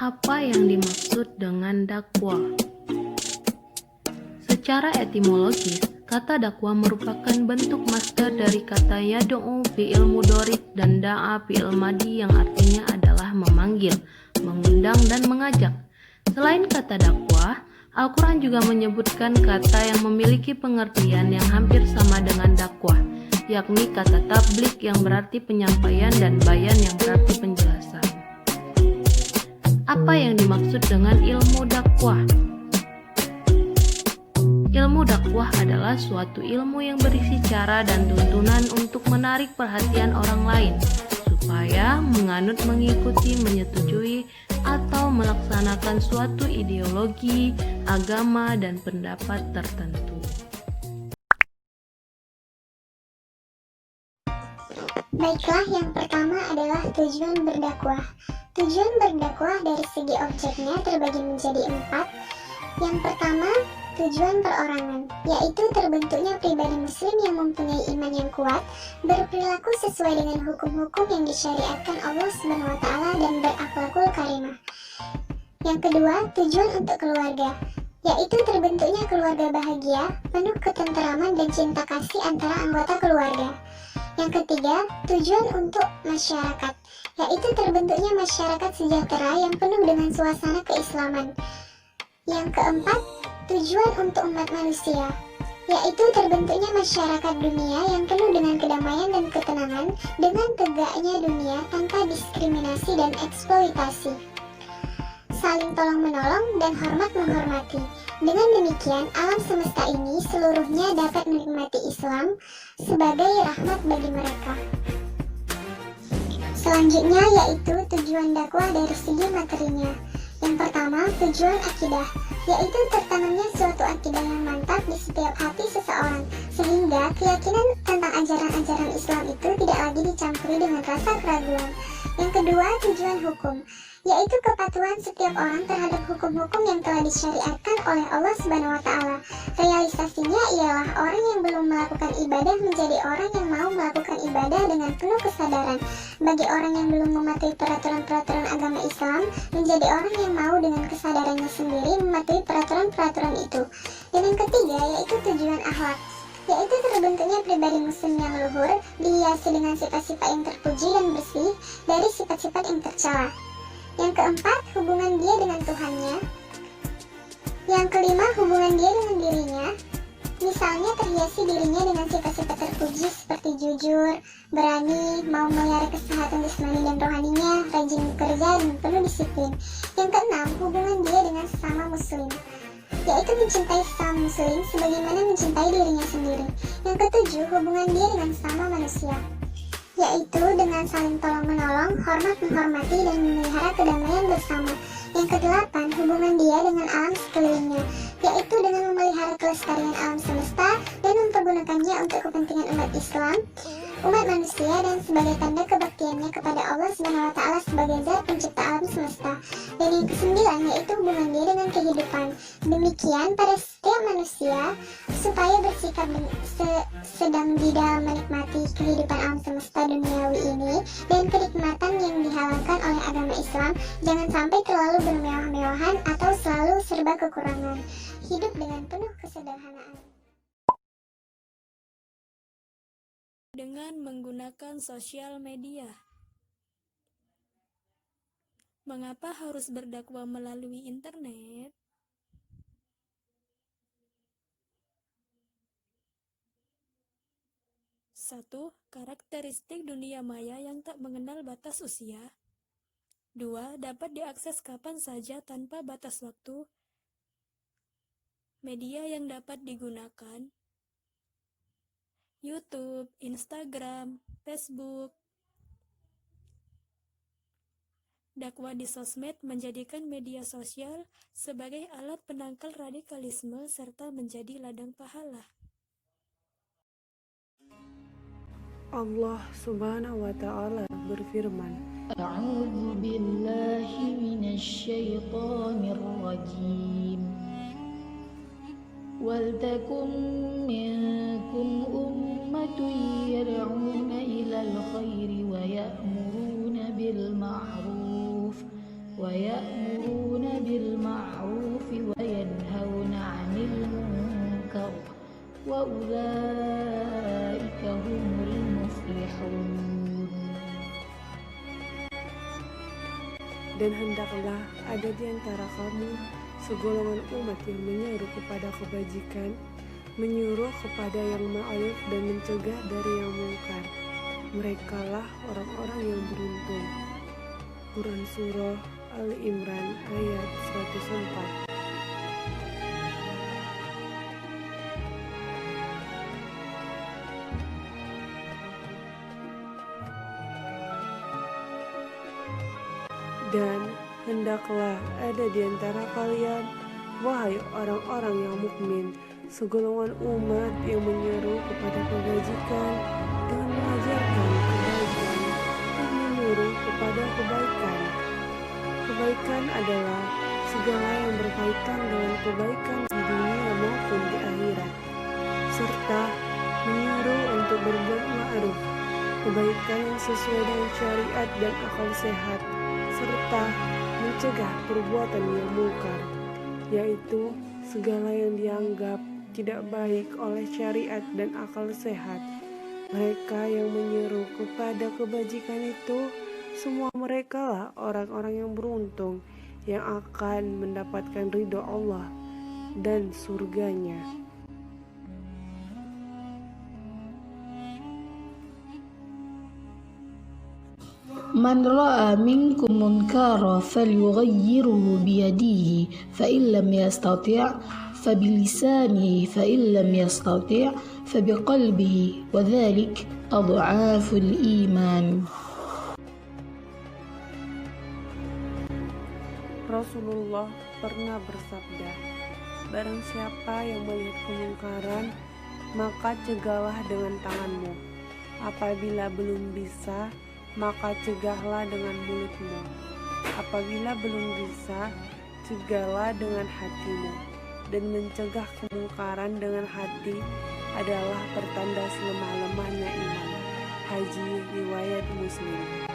Apa yang dimaksud dengan dakwah? Secara etimologis, kata dakwah merupakan bentuk masdar dari kata yad'u fi'il mudhari dan da'a fi'il madhi yang artinya adalah memanggil, mengundang dan mengajak. Selain kata dakwah, Al-Quran juga menyebutkan kata yang memiliki pengertian yang hampir sama dengan dakwah, yakni kata tablik yang berarti penyampaian dan bayan yang berarti penjelasan. Apa yang dimaksud dengan ilmu dakwah? Ilmu dakwah adalah suatu ilmu yang berisi cara dan tuntunan untuk menarik perhatian orang lain, supaya menganut, mengikuti, menyetujui, atau melaksanakan suatu ideologi, agama, dan pendapat tertentu. Baiklah, yang pertama adalah tujuan berdakwah. Tujuan berdakwah dari segi objeknya terbagi menjadi 4. Yang pertama, tujuan perorangan, yaitu terbentuknya pribadi muslim yang mempunyai iman yang kuat, berperilaku sesuai dengan hukum-hukum yang disyariatkan Allah SWT dan berakhlakul karimah. Yang kedua, tujuan untuk keluarga, yaitu terbentuknya keluarga bahagia, penuh ketenteraman dan cinta kasih antara anggota keluarga. Yang ketiga, tujuan untuk masyarakat, yaitu terbentuknya masyarakat sejahtera yang penuh dengan suasana keislaman. Yang keempat, tujuan untuk umat manusia, yaitu terbentuknya masyarakat dunia yang penuh dengan kedamaian dan ketenangan dengan tegaknya dunia tanpa diskriminasi dan eksploitasi. Saling tolong-menolong dan hormat menghormati. Dengan demikian, alam semesta ini seluruhnya dapat menikmati Islam sebagai rahmat bagi mereka. Selanjutnya yaitu tujuan dakwah dari segi materinya. Yang pertama, tujuan akidah, yaitu tertanamnya suatu akidah yang mantap di setiap hati seseorang, sehingga keyakinan tentang ajaran-ajaran Islam itu tidak lagi dicampuri dengan rasa keraguan. Yang kedua, tujuan hukum, yaitu kepatuhan setiap orang terhadap hukum-hukum yang telah disyariatkan oleh Allah Subhanahu wa Ta'ala. Realisasinya ialah orang yang belum melakukan ibadah menjadi orang yang mau melakukan ibadah dengan penuh kesadaran. Bagi orang yang belum mematuhi peraturan-peraturan agama Islam, menjadi orang yang mau dengan kesadarannya sendiri mematuhi peraturan-peraturan itu. Dan yang ketiga yaitu tujuan akhlak, yaitu terbentuknya pribadi muslim yang luhur, dihiasi dengan sifat-sifat yang terpuji dan bersih dari sifat-sifat yang tercela. Yang keempat, hubungan dia dengan Tuhannya. Yang kelima, hubungan dia dengan dirinya. Misalnya terhiasi dirinya dengan sifat-sifat terpuji seperti jujur, berani, mau melihara kesehatan jasmani dan rohaninya, rajin bekerja dan penuh disiplin. Yang keenam, hubungan dia dengan sesama muslim, yaitu mencintai sesama muslim sebagaimana mencintai dirinya sendiri. Yang ketujuh, hubungan dia dengan sesama manusia, yaitu dengan saling tolong-menolong, hormat menghormati, dan memelihara kedamaian bersama. Yang kedelapan, hubungan dia dengan alam sekelilingnya, yaitu dengan memelihara kelestarian alam semesta dan mempergunakannya untuk kepentingan umat Islam, umat manusia, dan sebagai tanda kebaktiannya kepada Allah Subhanahu wa Ta'ala sebagai zat pencipta alam semesta. Dan yang kesembilan yaitu hubungan dia dengan kehidupan. Demikian pada setiap manusia supaya bersikap sedang di dalam menikmati kehidupan alam semesta duniawi ini dan kenikmatan yang dihalalkan oleh agama Islam, jangan sampai terlalu bermewah-mewahan atau selalu serba kekurangan. Hidup dengan penuh kesederhanaan. Dengan menggunakan sosial media. Mengapa harus berdakwah melalui internet? Satu, karakteristik dunia maya yang tak mengenal batas usia. 2. Dapat diakses kapan saja tanpa batas waktu. Media yang dapat digunakan: YouTube, Instagram, Facebook. Dakwah di sosmed menjadikan media sosial sebagai alat penangkal radikalisme serta menjadi ladang pahala. Allah Subhanahu wa Ta'ala berfirman, A'udzu billahi minasy syaithanir rajim. Wal takum minkum ummatun yad'una ilal khairi wa ya'muruna bil ma'ruf wa ya'muruna وأولئك هم المفلحون. Dan hendaklah ada di antara kamu segolongan umat yang menyeru kepada kebajikan, menyuruh kepada yang ma'ruf dan mencegah dari yang mungkar. Merekalah orang-orang yang beruntung. Quran Surah Al-Imran ayat 104. Dan hendaklah ada di antara kalian, wahai orang-orang yang mukmin, segolongan umat yang menyeru kepada kebajikan dengan mengajarkan kebaikan dan menyuruh kepada kebaikan. Kebaikan adalah segala yang berkaitan dengan kebaikan di dunia maupun di akhirat, serta menyuruh untuk berbuat ma'ruf, kebaikan yang sesuai dengan syariat dan akal sehat, serta mencegah perbuatan yang mungkar, yaitu segala yang dianggap tidak baik oleh syariat dan akal sehat. Mereka yang menyeru kepada kebajikan itu, semua mereka lah orang-orang yang beruntung, yang akan mendapatkan ridho Allah dan surganya. من رأى منكم منكرا فليغيره بيده فإن لم يستطع فبلسانه فإن لم يستطع فبقلبه وذلك أضعاف الإيمان. Rasulullah pernah bersabda, barang siapa yang melihat kemungkaran, maka cegahlah dengan tanganmu. Apabila belum bisa, maka cegahlah dengan mulutmu. Apabila belum bisa, cegahlah dengan hatimu. Dan mencegah kemungkaran dengan hati adalah pertanda selemah-lemahnya iman. Haji riwayat Muslim.